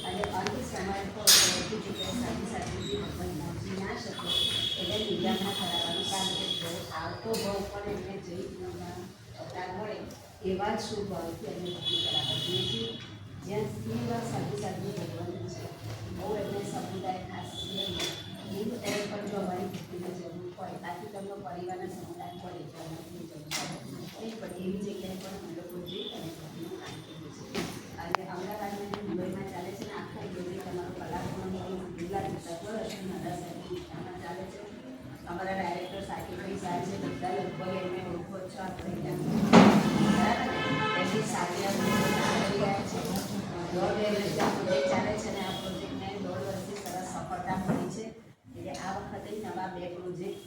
અને અંત સમય પર જગ્યાએ સાથે પહોંચી ના શકો એટલે નિર્માણના કરાવવાનું કામ કરે. આવતો ભાવ પણ એમને જઈ અવતાર મળે એવા જ શુભ ભાવથી એમને ભક્તિ કરાવવાની છીએ. જ્યાં સ્ત્રીવા સાધુ ભગવાન છે બહુ એમને સમુદાય ખાસ એવું ત્યારે પણ જો અમારી ભક્તિની જરૂર હોય બાકી તમને પરિવારના સમુદાય પડે તો અમારી જરૂર નહીં પણ એવી જગ્યાએ પણ અમે લોકો જઈ અને ભક્તિનું કામ કરીએ છીએ. અને અમદાવાદમાં મુંબઈમાં ચાલે છે ને આખા યોગી તમારો કલાકારોનો જિલ્લા ચાલે છે. અમારા ડાયરેક્ટર સાકેભાઈ સાહેબ છે બધા લગભગ એમને ઓળખો છો આપણે બરાબર એમની સાથે કરી રહ્યા છે. 1.5 વર્ષથી આ પ્રોજેક્ટ ચાલે છે અને આ પ્રોજેક્ટને 1.5 વર્ષથી સરસ સફળતા મળી છે. એટલે આ વખતે નવા 2 પ્રોજેક્ટ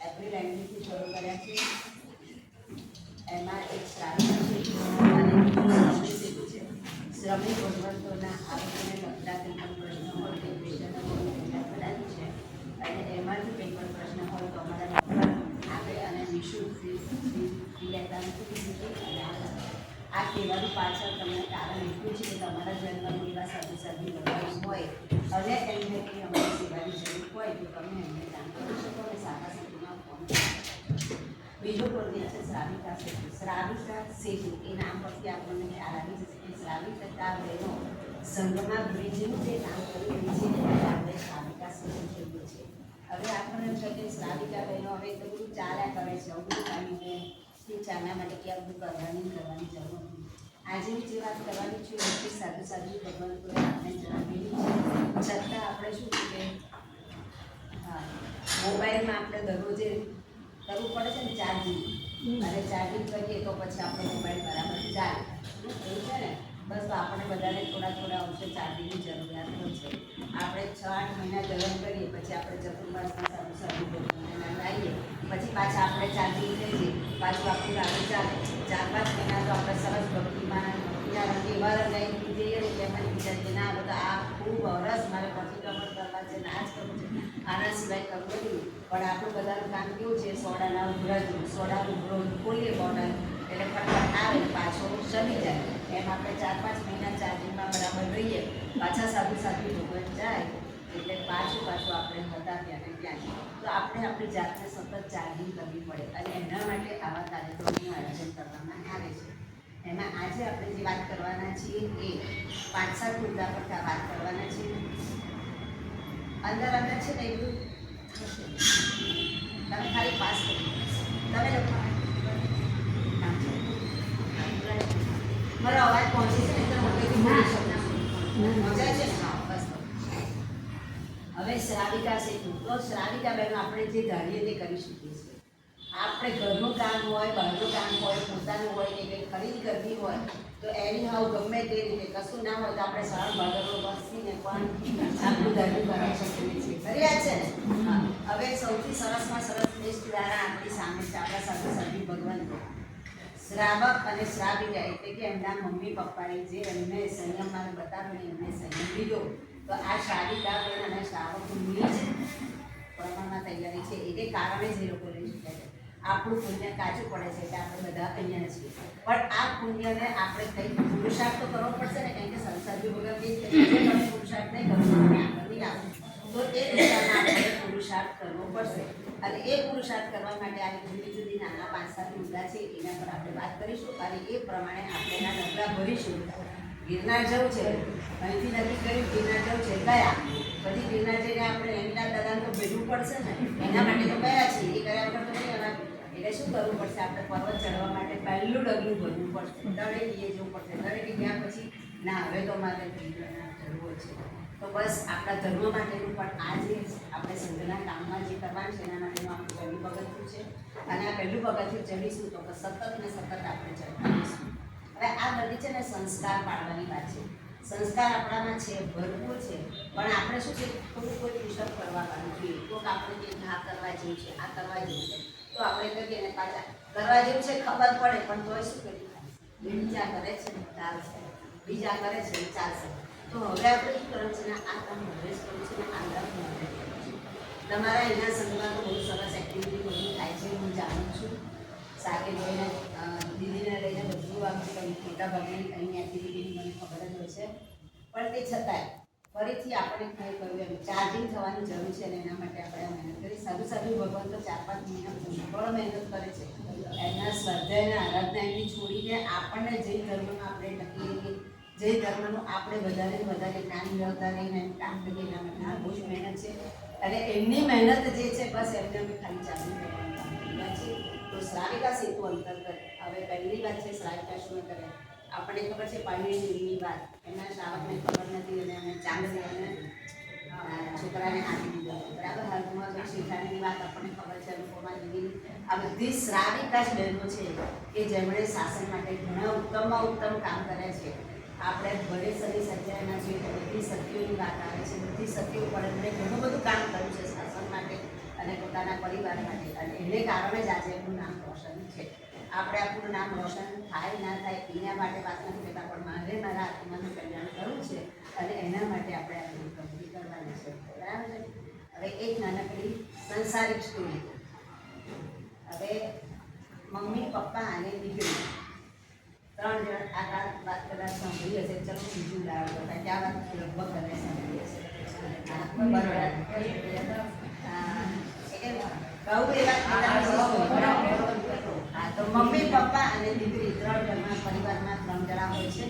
એપ્રિલ એન્ડિંગથી શરૂ કર્યા છે. એમાં એક શ્રાવણ અને શ્રમિક ભગવંતોના આરોગ્યને લગતા કંઈ પણ પ્રશ્ન હોય તે પેશન્ટો કરાવ્યું છે. અને એમાંથી કંઈ પણ પ્રશ્ન હોય તો અમારા ડૉક્ટર આવે અને નિઃશુલ્ક ફી લેતા નથી. અને આ કહેવાનું પાછળ તમને કારણ એટલું છે કે તમારા જન્મમાં એવા સાધુ ભગવાન હોય અને એમને કંઈ અમારી સેવાની જરૂર હોય તો તમે એમને જાણ કરી શકો અને સારા સેતુમાં ફોન કરો. બીજો પ્રોજેક્ટ છે શ્રાવિકા સેતુ. શ્રાવિકા સેતુ એ નામ પરથી આપણને ખ્યાલ આવી જશે કે શ્રાવિકા બહેનો સંઘમાં બ્રિજનું જે કામ કરી રહી છે એને આપણે શ્રાવિકા સેતુ કહીએ છીએ. હવે આપણને એમ છે કે શ્રાવિકા બહેનો હવે તો બધું ચાલ્યા કરે છે અવધું કાઢીને કે ચાના માટે કે આ બધું કરવાની જરૂર નથી. આજે જે વાત કરવાની છે એ સાધુ ભગવાન આપણે જણાવેલી છે. છતાં આપણે શું છે કે મોબાઈલમાં આપણે દરરોજે કરવું પડે છે ને ચાર્જિંગ, અને ચાર્જિંગ કરીએ તો પછી આપણો મોબાઈલ બરાબર ચાલે એવું છે ને. બસ તો આપણે બધાને થોડા અંશે ચાર્જિંગની જરૂરિયાત હોય છે. આપણે 6-8 મહિના ગરમ કરીએ પછી આપણે ચતુર્માસના સાધુ ભગવાનને લાવીએ પછી પાછા આપણે ચાર્જિંગ કરીએ પાછું આપણું ગાડું ચાલે. 4-5 મહિના તો આપણે સરસ ભક્તિના રંગે એવા રંગાઈ જઈએ ને કે મને વિચારીએ ના તો આ ખૂબ વરસ મારે પ્રતિક્રમણ કરવા છે ને આ જ કરવું છે આના સિવાય કરવું નથી. પણ આપણું બધાનું કામ કેવું છે સોડાના ઉભરો ખોલીએ બોટલ એટલે ફટફટ આવે પાછો શમી જાય. એમ આપણે 4-5 મહિના ચાર્જિંગમાં બરાબર રહીએ પાછા સાધુ ભગવાન જાય એટલે પાછું આપણે હતા ત્યાં ત્યાં. તો આપણે આપણી જાતને સતત ચાર્જિંગ કરવી પડે અને એના માટે આવા કાર્યક્રમોનું આયોજન કરવામાં આવે છે. એમાં આજે આપણે જે વાત કરવાના છીએ એ 5-7 મુદ્દા પર વાત કરવાના છીએ. અંદર છે ને એવું થશે તમે ખાલી પાસ કરી તમે લોકો મારો અવાજ પહોંચે છે ને મજા છે ને. હા બસ. હવે શ્રાવિકા સેતુ તો શ્રાવિકા બહેનો આપણે જે ધારીએ તે કરી શકીએ છીએ. આપણે ઘરનું કામ હોય બહારનું કામ હોય પોતાનું હોય કે કંઈ ખરીદ કરવી હોય તો એની હાવ ગમે તે રીતે કશું ના હોય તો આપણે સારા ભાગરો બસીને પણ આપણું ધર્મ કરાવી શકીએ છીએ. કર્યા છે ને. હા હવે સૌથી સરસમાં સરસ લિસ્ટ દ્વારા આપણી સામે છે આપણા સાધુ ભગવાન શ્રાવક અને શ્રાવિકા એટલે કે એમના મમ્મી પપ્પાએ જે એમને સંયમ મારે બતાવ્યો એમને સંયમ લીધો. તો આ શ્રાવિકા બેન અને શ્રાવકની જ પ્રમાણમાં તૈયારી છે એને કારણે જ એ લોકો રહી શક્યા છે. આપણું પુણ્ય કાચું પડે છે એટલે આપણે બધા અહીંયા છીએ. પણ આ પુણ્યને આપણે કંઈક પુરુષાર્થ તો કરવો પડશે ને કારણ કે સંસારી વગર પુરુષાર્થ નહીં કરવો આગળ નહીં આવે તો એ દિશામાં આપણે પુરુષાર્થ કરવો પડશે. અને એ પુરુષાર્થ કરવા માટે આવી જુદી નાના 5-7 મુદ્દા છે એના પર આપણે વાત કરીશું અને એ પ્રમાણે આપણે એના ડગલા ભરીશું. ગિરનાર જવું છે અહીંથી નક્કી કર્યું ગિરનાર જવું છે ગયા પછી ગિરનાર જઈને આપણે એમના દાદાને તો ભેજવું પડશે ને એના માટે તો ગયા છીએ એ કર્યા વગર તો નહીં એના એટલે શું કરવું પડશે આપણે પર્વત ચડવા માટે પહેલું ડગલું ભરવું પડશે દરેક એ જવું પડશે દરેક ગયા પછી ના હવે તો મારે ગિરનાર ચડવો છે તો બસ આપણા ધર્મ માટેનું પણ આ જે આપણે સંઘના કામમાં જે કરવાનું છે એના માટેનું આપણું પહેલું પગથિયું છે. અને આ પહેલું પગથિયું ચડીશું તો સતત ને સતત આપણે ચડતા. હવે આ બધી છે ને સંસ્કાર પાડવાની વાત છે. સંસ્કાર આપણામાં છે, ભરપૂર છે, પણ આપણે શું છે થોડું કોઈ પુષઅપ કરવા પાડવું જોઈએ. કોઈક આપણે જે આ કરવા જેવું છે, આ કરવા જેવું છે, તો આપણે કહીએ ને પાછા કરવા જેવું છે ખબર પડે, પણ તોય શું કરીએ, બીજા કરે છે ને ચાલશે, બીજા કરે છે ને ચાલશે. તો હવે આપણે શું કરવું છે ને આ કામ હવે જ કરવું છે ને આ કામ હવે કરવું છે. તમારા એના સંઘમાં તો બહુ સરસ એક્ટિવિટી બધું થાય છે, હું જાણું છું. સાથે લઈને દીદીને લઈને બધું આમ મોટા ભાગની અહીં એક્ટિવિટીની મને ખબર જ હોય છે. પણ તે છતાંય ફરીથી આપણે કંઈ કરવું એમ ચાર્જિંગ થવાની જરૂર છે અને એના માટે આપણે મહેનત કરી. સારું સારું ભગવાન તો 4-5 મહિના પણ મહેનત કરે છે. એમના સ્વાધ્યાયને આરાધના એમની છોડીને આપણને જે ધર્મમાં આપણે ટકી રહીએ, જે ધર્મનું આપણે વધારે વધારે જ્ઞાન મેળવતા રહીને કામ કરીએ, એના માટે આ બહુ જ મહેનત છે. અને એમની મહેનત જે છે બસ એમને અમે ખાલી ચાલુ કરવાનું કામ કર્યા છે. તો શ્રાવિકા સેતુ અંતર્ગત હવે પહેલી વાત છે શ્રાવિકા શું કરે. આપણને ખબર છે પાણીની દેવીની વાત, એમના શ્રાવકને ખબર નથી અને અમે ચાંદની અને છોકરાને આપી દીધો. બરાબર, હાલમાં શેઠાણીની વાત આપણને ખબર છે, અનુપમા દેવીની. આ બધી શ્રાવિકા જ બહેનો છે કે જેમણે શાસન માટે ઘણા ઉત્તમમાં ઉત્તમ કામ કર્યા છે. આપણે ભલે શનિ સત્યાના જે બધી સત્યોની વાત આવે છે, બધી સત્યો પર એમણે ઘણું બધું કામ કર્યું છે શાસન માટે અને પોતાના પરિવાર માટે, અને એને કારણે જ આજે એમનું નામ રોશન છે. આપણે આપણું નામ રોશન થાય ના થાય એના માટે વાત નથી કરતા, પણ મારે મારા આત્માનું કલ્યાણ કરવું છે અને એના માટે આપણે આપણી પ્રવૃત્તિ કરવાની છે. બરાબર છે. હવે એક નાનકડી સંસારિક સ્ટોરી. હવે મમ્મી, પપ્પા અને દીકરી 3 જણ આ વાત કદાચ સાંભળી હશે. ચલો બીજું લાવો તો ક્યાં વાત લગભગ તમે સાંભળી હશે. તો મમ્મી, પપ્પા અને દીકરી 3 ઘરમાં પરિવારમાં 3 જણા હોય છે.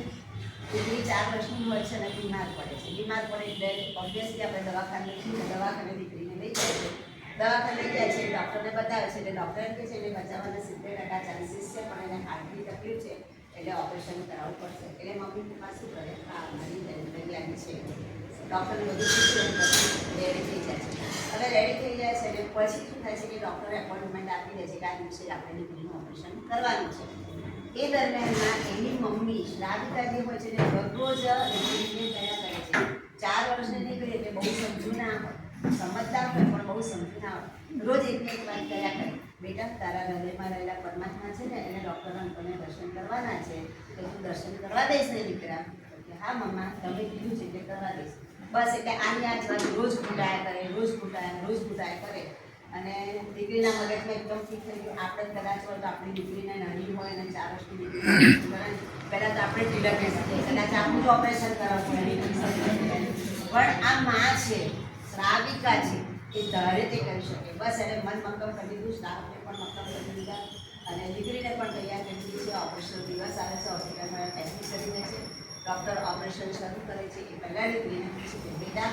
દીકરી 4 વર્ષની હોય છે અને બીમાર પડે છે. બીમાર પડે એટલે ઓબ્વિયસલી આપણે દવાખાને દીકરીને લઈ જાય છે. દવાખાને લઈ જાય છે, ડૉક્ટરને બતાવે છે એટલે ડૉક્ટર કહે છે એટલે બચાવવાના 70% ચાન્સીસ છે, પણ એને હાર્ટની તકલીફ છે એટલે ઓપરેશન કરાવવું પડશે. એટલે મમ્મી પપ્પા શું કરે, હા મારી તૈયારી છે, ડૉક્ટરને બધું પૂછ્યું રેડી થઈ જાય છે. હવે રેડી થઈ જાય છે એટલે પછી શું થાય છે કે ડૉક્ટરે એપોઇન્ટમેન્ટ આપી દે છે કે આ દિવસે આપણે દીકરીનું ઓપરેશન કરવાનું છે. એ દરમિયાનમાં એની મમ્મી શ્રાવિકા જે હોય છે ને દરરોજ દીકરીને કયા કરે છે. 4 વર્ષની દીકરી એટલે બહુ સમજુ ના હોય, સમજદાર હોય પણ બહુ સમજુ ના હોય. રોજ એકને એક વાત કર્યા કરે, બેટા તારા હૃદયમાં રહેલા પરમાત્મા છે ને એને ડૉક્ટર અંકલને દર્શન કરવાના છે, તો તું દર્શન કરવા દઈશ ને દીકરા? કે હા મમ્મા તમે કીધું છે એટલે કરવા દઈશ. બસ એટલે આની આ જ વાત રોજ ઘૂંટાયા કરે, રોજ ઘૂંટાયા કરે. અને દીકરીના મગજમાં એકદમ ફિટ થઈ ગયું. આપણે કદાચ હોય તો આપણી દીકરીને નાની હોય અને 4 વર્ષની દીકરી પહેલાં તો આપણે તિલકને શકીએ, કદાચ આપણું જ ઓપરેશન કરાવવું પડે. પણ આ માં છે, શ્રાવિકા છે, એ ધારે તે કરી શકે. બસ એને મન મક્કમ કરી દીધું, શ્રાવકને પણ મક્કમ કરી દીધા અને દીકરીને પણ તૈયાર કરી દીધી છે. ઓપરેશન દિવસ આવે છે, હોસ્પિટલમાં એડમિટ કરી દે છે. ડૉક્ટર ઓપરેશન શરૂ કરે છે એ પહેલાં દીકરીને પૂછે કે બેટા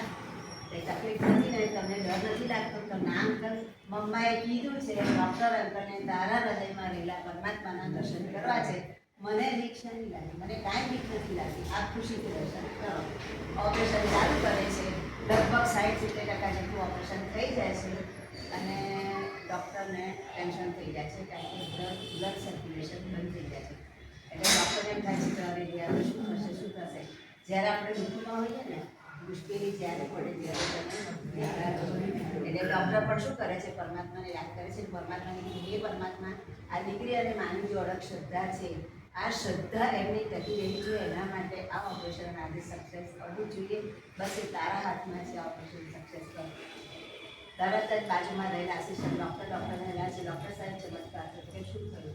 તે તકલીફ નથી ને, તમને ડર નથી લાગતો? તો ના અંકલ, મમ્માએ કીધું છે ડૉક્ટર અંકલને તારા હૃદયમાં રહેલા પરમાત્માના દર્શન કરવા છે. મને રીક્ષ નથી લાગી, મને કાંઈ બીક નથી લાગી, આપ ખુશીથી દર્શન કરો. ઓપરેશન ચાલુ કરે છે. લગભગ 60-70% જેટલું ઓપરેશન થઈ જાય છે અને ડૉક્ટરને ટેન્શન થઈ જાય છે કારણ કે બ્લડ સર્ક્યુલેશન બંધ થઈ જાય છે. એટલે ડૉક્ટરને એમ થાય છે કે અરે હવે શું થશે, શું થશે? જ્યારે આપણે દુઃખમાં હોઈએ ને, મુશ્કેલી જ્યારે પડે ત્યારે એટલે ડૉક્ટર પણ શું કરે છે, પરમાત્માને યાદ કરે છે. પરમાત્માને કીધું એ પરમાત્મા આ દીકરી અને માની જે અડગ શ્રદ્ધા છે, આ શ્રદ્ધા એમની ટકી રહેવી જોઈએ, એના માટે આ ઓપરેશન આજે સક્સેસ કરવું જોઈએ. બસ એ તારા હાથમાં છે, ઓપરેશન સક્સેસ કર. તરત જ બાજુમાં રહેલા આસિસ્ટન્ટ ડૉક્ટરને રહ્યા છે. ડૉક્ટર સાહેબ ચમત્કાર તો કે શું થયું?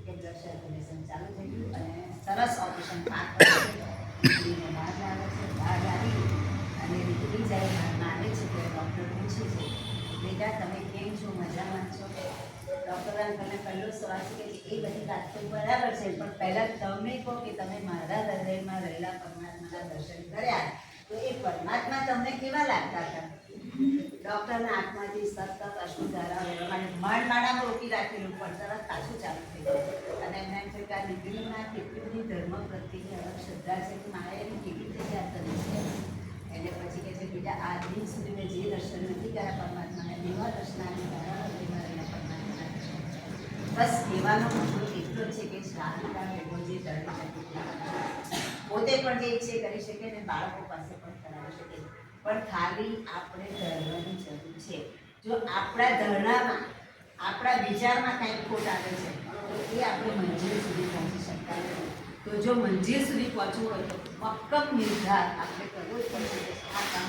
કે બ્લડ સર્ક્યુલેશન ચાલુ થઈ ગયું અને સરસ ઓપરેશન પાર દીકરીને બહાર લાવે છે. બહાર લાવી અને દીકરી જ્યારે બહારમાં આવે છે ત્યારે ડૉક્ટર પૂછે છે, બેટા તમે કેમ છો, મજામાં છો? ડૉક્ટર અંકલને પહેલો સવાલ છે કે એ બધી વાત તો બરાબર છે, પણ પહેલાં તમે કહો કે તમે મારા હૃદયમાં રહેલા પરમાત્માના દર્શન કર્યા તો એ પરમાત્મા તમને કેવા લાગતા હતા? ડૉક્ટરના આંખમાંથી સતત અશ્રુધારા વહેવા માટે માળામાં રોકી રાખેલું પણ તરત પાછું ચાલુ થઈ ગયું. અને એમને એમ થયું કે આ દીકરીમાં કેટલી બધી ધર્મ પ્રત્યેની અલગ શ્રદ્ધા છે કે મારે એની કેવી રીતે યાદ કરવી છે. એટલે પછી કહે છે બેટા આ દિન સુધી મેં જે દર્શન નથી કર્યા પરમાત્માને એવા દર્શનાની કરાવો તે મારા પરમાત્માના દર્શન છે. બસ કહેવાનો મતલબ એટલો જ છે કે શ્રાવિકા ભેગોજી તરણી નથી પોતે પણ જે ઈચ્છે કરી શકે ને બાળકો પાસે પણ કરાવી શકે, પણ ખાલી આપણે ધરવાની જરૂર છે. જો આપણા ધરણામાં આપણા વિચારમાં કંઈક ખોટ આવે છે તો એ આપણે મંજિલ સુધી પહોંચી શકતા નથી. તો જો મંજિલ સુધી પહોંચવું હોય તો મક્કમ નિર્ધાર આપણે કરવો જ પડશે કે આ કામ